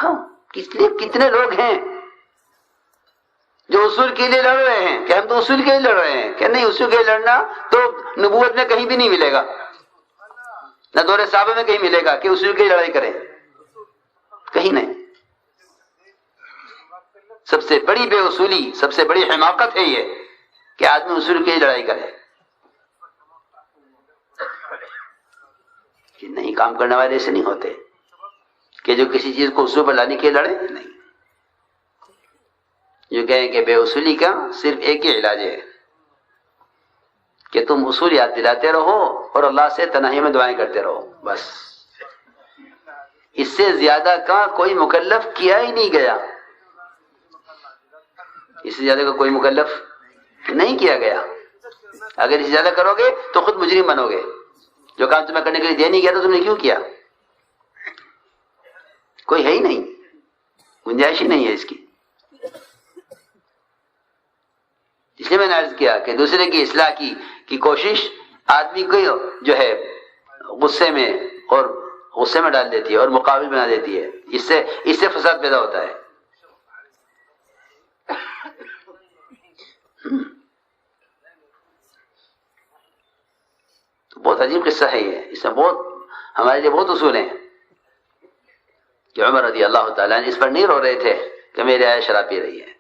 ہاں، اس لیے کتنے لوگ ہیں جو اصول کے لیے لڑ رہے ہیں کہ ہم تو اصول کے لیے لڑ رہے ہیں، کہ نہیں اصول کے لیے لڑنا تو نبوت میں کہیں بھی نہیں ملے گا، نہ دور صحابہ میں کہیں ملے گا کہ اصول کی لڑائی کریں، کہیں نہیں۔ سب سے بڑی بے اصولی، سب سے بڑی حماقت ہے یہ کہ آدمی اصول کی لڑائی کرے۔ کہ نہیں، کام کرنے والے ایسے نہیں ہوتے کہ جو کسی چیز کو اصول پر لانے کے لیے لڑے، نہیں۔ جو کہیں کہ بے اصولی کا صرف ایک ہی علاج ہے کہ تم اصول یاد دلاتے رہو اور اللہ سے تنہائی میں دعائیں کرتے رہو، بس۔ اس سے زیادہ کا کوئی مکلف کیا ہی نہیں گیا، اس سے زیادہ کا کوئی مکلف نہیں کیا گیا۔ اگر اس سے زیادہ کرو گے تو خود مجرم بنو گے۔ جو کام تمہیں کرنے کے لیے دیا نہیں گیا تو تم نے کیوں کیا؟ کوئی ہے ہی نہیں، گنجائش ہی نہیں ہے اس کی۔ اس لیے میں نے عرض کیا کہ دوسرے کی اصلاح کی کوشش آدمی کو جو ہے غصے میں ڈال دیتی ہے اور مقابل بنا دیتی ہے، اس سے فساد پیدا ہوتا ہے۔ تو بہت عجیب قصہ ہے یہ، اس میں ہمارے لیے بہت اصول ہیں کہ عمر رضی اللہ تعالیٰ عنہ اس پر نہیں رو رہے تھے کہ میری آیا شراب پی رہی ہے،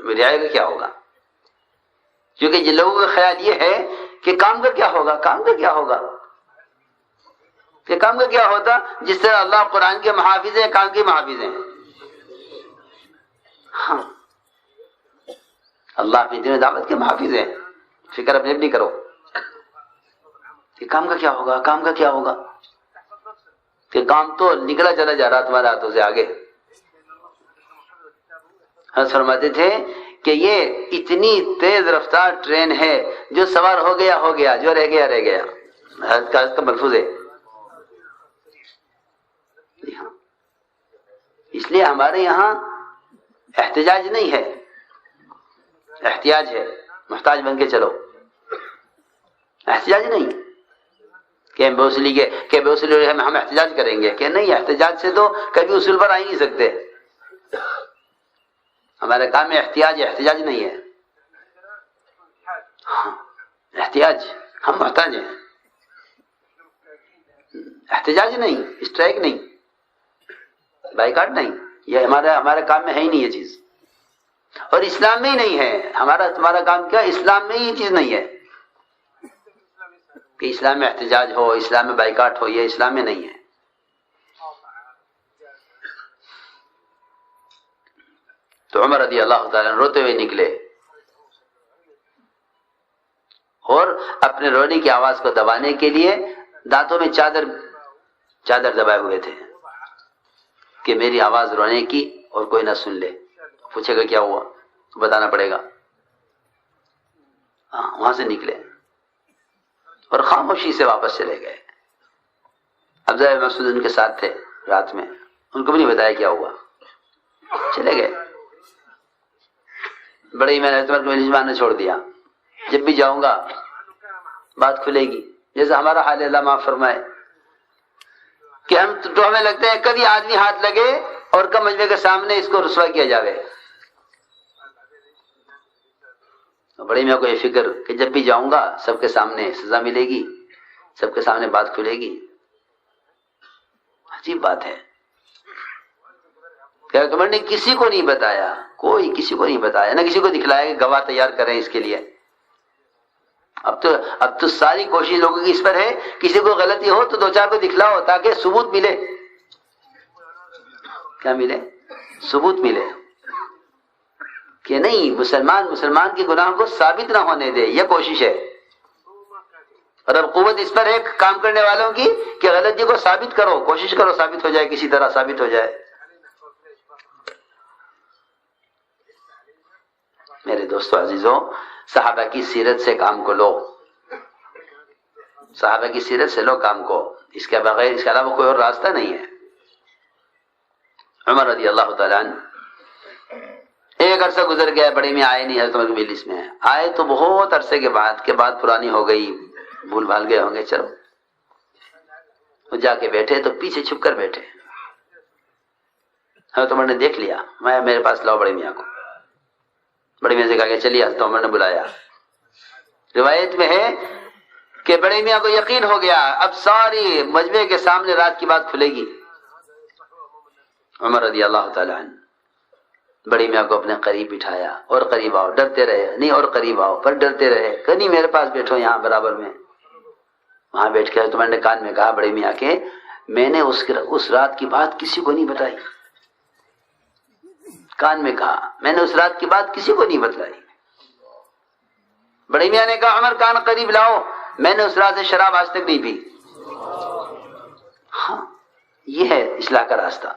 میری آیا کا کیا ہوگا؟ کیونکہ جن لوگوں کا خیال یہ ہے کہ کام کا کیا ہوگا، کام کا کیا ہوگا، کہ کام کا کیا ہوتا؟ جس طرح اللہ قرآن کے محافظ ہیں، کام کے محافظ ہیں۔ ہاں، اللہ اپنی دین دعوت کے محافظ ہیں، فکر اپنے نہیں کرو کہ کام کا کیا ہوگا، کام کا کیا ہوگا، کہ کام تو نکلا چلا جا رہا تمہارے ہاتھوں سے آگے۔ ہم فرماتے تھے کہ یہ اتنی تیز رفتار ٹرین ہے، جو سوار ہو گیا، جو رہ گیا۔ حضرت کا ملفوظ ہے۔ اس لیے ہمارے یہاں احتجاج نہیں ہے، احتیاج ہے، محتاج بن کے چلو۔ احتجاج نہیں کہ بے اصولی ہم احتجاج کریں گے، کہ نہیں، احتجاج سے تو کبھی اصول پر آ ہی نہیں سکتے۔ ہمارے کام میں احتجاج نہیں ہے۔ ہاں، احتیاج، ہم محتاج ہیں، احتجاج نہیں، اسٹرائک نہیں، بائیکاٹ نہیں، یہ ہمارے کام میں ہے ہی نہیں یہ چیز، اور اسلام میں ہی نہیں ہے۔ تمہارا کام کیا؟ اسلام میں ہی یہ چیز نہیں ہے کہ اسلام میں احتجاج ہو، اسلام میں بائیکاٹ ہو، یہ اسلام میں نہیں ہے۔ تو عمر رضی اللہ تعالیٰ عنہ روتے ہوئے نکلے اور اپنے رونے کی آواز کو دبانے کے لیے دانتوں میں چادر دبائے ہوئے تھے کہ میری آواز رونے کی اور کوئی نہ سن لے، پوچھے گا کیا ہوا تو بتانا پڑے گا۔ وہاں سے نکلے اور خاموشی سے واپس چلے گئے۔ عبداللہ بن مسعود ان کے ساتھ تھے رات میں، ان کو بھی نہیں بتایا کیا ہوا، چلے گئے۔ بڑے میں نے نے چھوڑ دیا، جب بھی جاؤں گا بات کھلے گی، جیسے ہمارا حال ہے، اللہ معاف فرمائے کہ ہمیں لگتا ہے کبھی آدمی ہاتھ لگے اور کم مجمع کے سامنے اس کو رسوا کیا جاوے۔ بڑی میں کو یہ فکر کہ جب بھی جاؤں گا سب کے سامنے سزا ملے گی، سب کے سامنے بات کھلے گی۔ عجیب بات ہے کہ عمر نے کسی کو نہیں بتایا، کسی کو نہیں بتایا، نہ کسی کو دکھلایا کہ گواہ تیار کریں اس کے لیے۔ اب تو ساری کوشش لوگوں کی اس پر ہے، کسی کو غلطی ہو تو دو چار کو دکھلاؤ تاکہ ثبوت ملے۔ کیا ملے؟ ثبوت ملے کہ نہیں، مسلمان کے گناہوں کو ثابت نہ ہونے دے، یہ کوشش ہے۔ اور اب قوت اس پر ہے کام کرنے والوں کی کہ غلطی کو ثابت کرو، کوشش کرو ثابت ہو جائے، کسی طرح ثابت ہو جائے۔ میرے دوستو عزیزوں، صحابہ کی سیرت سے کام کو لو، صحابہ کی سیرت سے لو کام کو، اس کے بغیر، اس کے علاوہ کوئی اور راستہ نہیں ہے۔ عمر رضی اللہ تعالیٰ عنہ ایک عرصہ گزر گیا، بڑے میں آئے نہیں، حضرت عمر کے مجلس میں آئے تو بہت عرصے کے بعد پرانی ہو گئی، بھول بھال گئے ہوں گے، چلو وہ جا کے بیٹھے تو پیچھے چھپ کر بیٹھے، حضرت عمر نے دیکھ لیا، میں میرے پاس لاؤ بڑے میاں کو. بڑے میاں سے کہا کہ چلیے. حضرت عمر نے بلایا. روایت میں ہے کہ بڑے میاں کو یقین ہو گیا اب ساری مجمع کے سامنے رات کی بات کھلے گی. عمر رضی اللہ تعالیٰ عنہ بڑی میاں کو اپنے قریب بٹھایا، اور قریب آؤ، ڈرتے رہے نہیں، اور قریب آؤ، پر ڈرتے رہے کہ نہیں میرے پاس بیٹھو یہاں برابر میں. وہاں بیٹھ کے تمہارے نے کان میں کہا بڑے میاں کے میں نے اس رات کی بات کسی کو نہیں بتائی. کان میں کہا میں نے اس رات کی بات کسی کو نہیں بتلائی. بڑے میاں نے کہا عمر کان قریب لاؤ، میں نے اس رات سے شراب آج تک نہیں پی. ہاں یہ ہے اصلاح کا راستہ،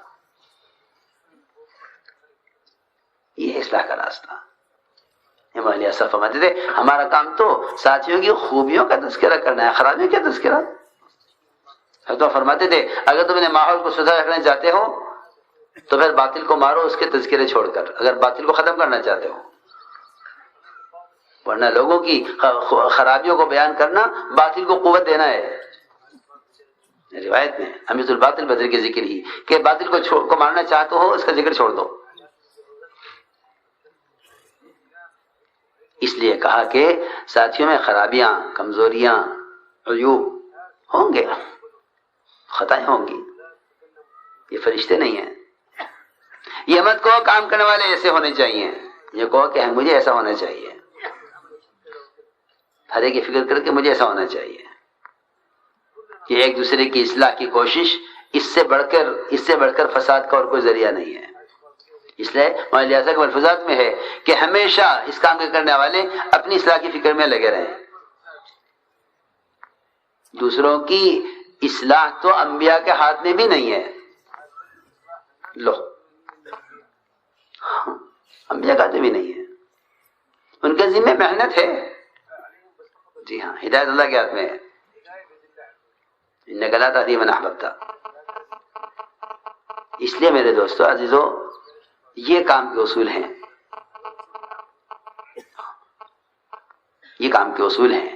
یہ ہے اصلاح کا راستہ. امام علیہ السلام فرماتے تھے ہمارا کام تو ساتھیوں کی خوبیوں کا تذکرہ کرنا ہے، خرابیوں کا تذکرہ. تو فرماتے تھے اگر تم نے ماحول کو ستھرا رکھنا چاہتے ہو تو پھر باطل کو مارو اس کے تذکرے چھوڑ کر، اگر باطل کو ختم کرنا چاہتے ہو. ورنہ لوگوں کی خرابیوں کو بیان کرنا باطل کو قوت دینا ہے. روایت میں امیت الباطل بدر کے ذکر ہی کہ باطل کو مارنا چاہتے ہو اس کا ذکر چھوڑ دو. اس لیے کہا کہ ساتھیوں میں خرابیاں، کمزوریاں، عیوب ہوں گے، خطائیں ہوں گی. یہ فرشتے نہیں ہیں. یہ مت کہو کام کرنے والے ایسے ہونے چاہیے، یہ کہو کہ مجھے ایسا ہونا چاہیے، ہر ایک کی فکر کر کے مجھے ایسا ہونا چاہیے. کہ ایک دوسرے کی اصلاح کی کوشش اس سے بڑھ کر فساد کا اور کوئی ذریعہ نہیں ہے. اس لیے مولانا کے ملفوظات میں ہے کہ ہمیشہ اس کام کے کرنے والے اپنی اصلاح کی فکر میں لگے رہیں. دوسروں کی اصلاح تو انبیاء کے ہاتھ میں بھی نہیں ہے. لو انبیاء کے ہاتھ میں بھی نہیں ہے، ان کے ذمہ محنت ہے. جی ہاں ہدایت اللہ کے ہاتھ میں ہے. انک لا تہدی من احببت. اس لیے میرے دوستو عزیزو یہ کام کے اصول ہیں، یہ کام کے اصول ہیں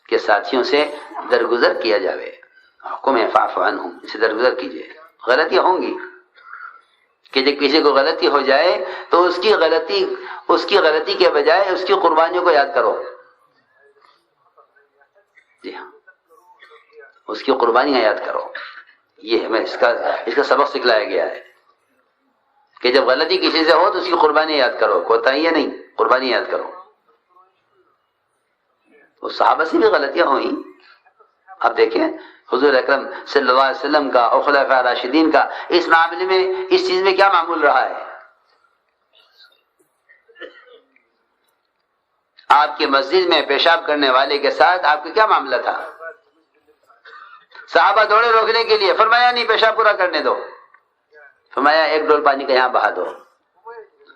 کہ ساتھیوں سے درگزر کیا جاوے. حکم فاعف عنہم، اسے درگزر کیجئے. غلطیاں ہوں گی کہ جب کسی کو غلطی ہو جائے تو اس کی غلطی کے بجائے اس کی قربانیوں کو یاد کرو. جی ہاں اس کی قربانیاں یاد کرو. یہ ہمیں اس کا سبق سکھلایا گیا ہے کہ جب غلطی کسی سے ہو تو اس کی قربانی یاد کرو، کوتاہی نہیں، قربانی یاد کرو. وہ صحابہ سے بھی غلطیاں ہوئیں. آپ دیکھیں حضور اکرم صلی اللہ علیہ وسلم کا اور خلفاء راشدین کا اس معاملے میں اس چیز میں کیا معمول رہا ہے. آپ کے مسجد میں پیشاب کرنے والے کے ساتھ آپ کا کیا معاملہ تھا؟ صحابہ دوڑے روکنے کے لیے، فرمایا نہیں پیشاب پورا کرنے دو. فرمایا ایک ڈول پانی کا یہاں بہا دو.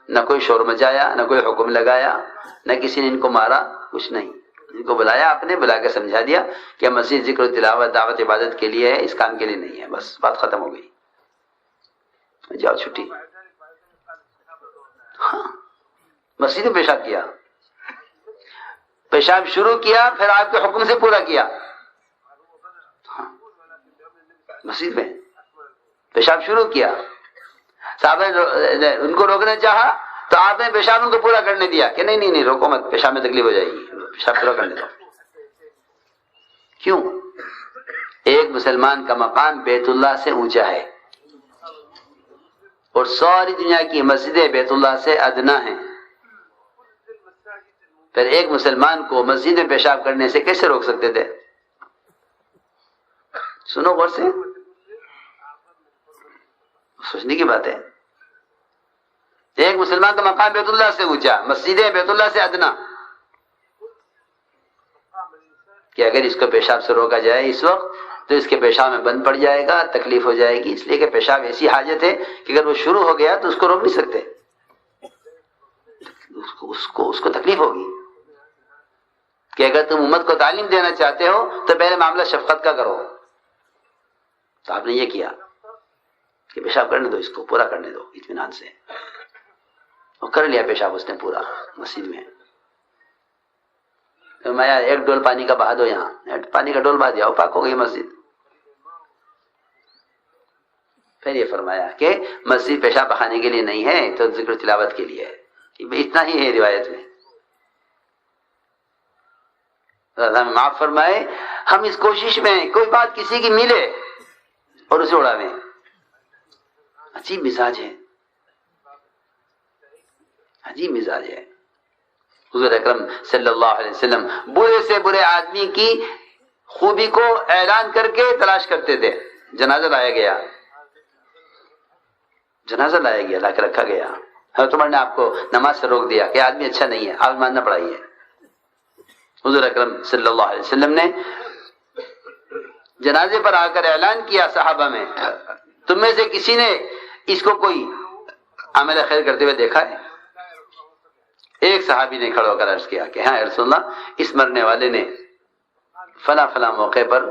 نہ کوئی شور مچایا، نہ کوئی حکم لگایا، نہ کسی نے ان کو مارا، کچھ نہیں. ان کو بلایا، آپ نے بلا کے سمجھا دیا کہ مسجد ذکر و تلاوت دعوت عبادت کے لیے ہے، اس کام کے لیے نہیں ہے. بس بات ختم ہو گئی، جاؤ چھٹی. ہاں مسجد میں پیشاب کیا، پیشاب شروع کیا، پھر آپ کے حکم سے پورا کیا. مسجد میں پیشاب شروع کیا، صاحب نے ان کو روکنا چاہا تو آپ نے پیشاب ان کو پورا کرنے دیا کہ نہیں روکو مت، پیشاب میں تکلیف ہو جائے گی، پیشاب پورا کرنے دو. کیوں؟ ایک مسلمان کا مقام بیت اللہ سے اونچا ہے اور ساری دنیا کی مسجدیں بیت اللہ سے ادنا ہیں. پھر ایک مسلمان کو مسجد میں پیشاب کرنے سے کیسے روک سکتے تھے؟ سنو غور سے، سوچنے کی بات ہے. ایک مسلمان کا مقام بیت اللہ سے اونچا، مسجدیں بیت اللہ سے ادنا، کہ اگر اس کو پیشاب سے روکا جائے اس وقت تو اس کے پیشاب میں بند پڑ جائے گا، تکلیف ہو جائے گی. اس لیے کہ پیشاب ایسی حاجت ہے کہ اگر وہ شروع ہو گیا تو اس کو روک نہیں سکتے، اس کو تکلیف ہوگی. کہ اگر تم امت کو تعلیم دینا چاہتے ہو تو پہلے معاملہ شفقت کا کرو. تو آپ نے یہ کیا کہ پیشاب کرنے دو، اس کو پورا کرنے دو اطمینان سے. وہ کر لیا پیشاب اس نے پورا مسجد میں. میں ایک ڈول پانی کا بہا دو، یہاں پانی کا ڈول بہا دیا، وہ پاک ہو گئی مسجد. پھر یہ فرمایا کہ مسجد پیشاب بخانے کے لیے نہیں ہے تو ذکر تلاوت کے لیے ہے. اتنا ہی ہے روایت میں. اللہ ہمیں معاف فرمائے. ہم اس کوشش میں کوئی بات کسی کی ملے اور اسے اڑاویں. عجیب مزاج ہے، عجیب مزاج ہے. حضور اکرم صلی اللہ علیہ وسلم برے سے برے آدمی کی خوبی کو اعلان کر کے تلاش کرتے تھے. جنازہ لایا گیا، جنازہ لایا گیا، لا کے رکھا گیا. حضرت عمر نے آپ کو نماز سے روک دیا کہ آدمی اچھا نہیں ہے، آپ نماز نہ پڑھائیے. حضور اکرم صلی اللہ علیہ وسلم نے جنازے پر آ کر اعلان کیا صحابہ میں، تم میں سے کسی نے اس کو کوئی عمل خیر کرتے ہوئے دیکھا ہے؟ ایک صحابی نے کھڑا ہو کر عرض کیا کہ ہاں رسول اللہ، اس مرنے والے نے فلاں فلاں موقع پر